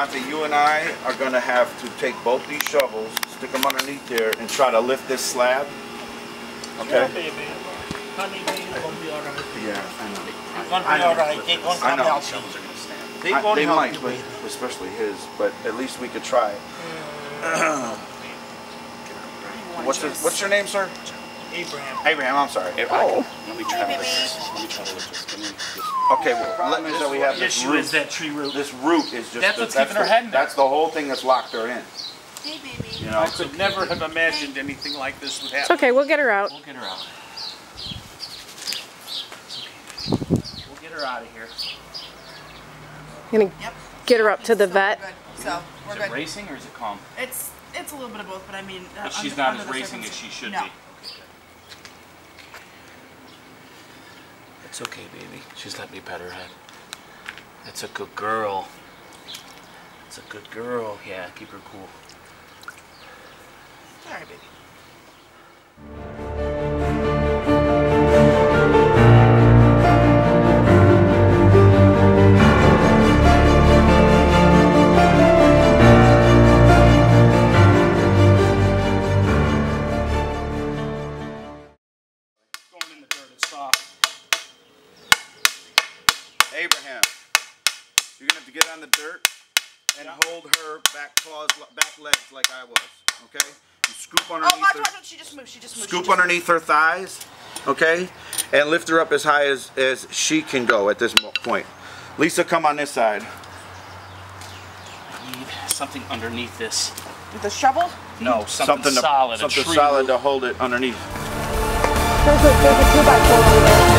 Monty, you and I are going to have to take both these shovels, stick them underneath there, and try to lift this slab. Okay? Yeah, baby. Honey, it's going to be alright. Yeah, I know. It's going to be alright. They're going to help you. Shovels are going to stand. They're going to help might, you, but baby. especially his, but at least we could try it. What's your name, sir? Abraham. Abraham, I'm sorry. Oh. Let me try to lift this. Let me try to lift this. Come in. Okay, well, the problem is that we have this issue root. is that tree root. This root is just That's what's keeping her head in there. That's the whole thing that's locked her in. Hey, baby. You know? I could never have imagined anything like this would happen. It's okay, we'll get her out. We'll get her out. It's okay. We'll get her out of here. Gonna get her up to the vet. So we're Is good. it racing or is it calm? It's a little bit of both, but I mean, But she's not as racing as she should be. Okay, good. It's okay, baby. She's let me pet her head. That's a good girl. It's a good girl. Yeah, keep her cool. All right, baby. Going in the dirt. It's soft. Abraham, you're gonna have to get on the dirt and hold her back paws, back legs like I was. Okay? You scoop underneath Oh, her. watch, she just moved. She just moved. Scoop underneath her thighs, okay, and lift her up as high as she can go at this point. Lisa, come on this side. I need something underneath this. With the shovel? No, something solid. Something solid to hold it underneath. There's a 2x4 over there.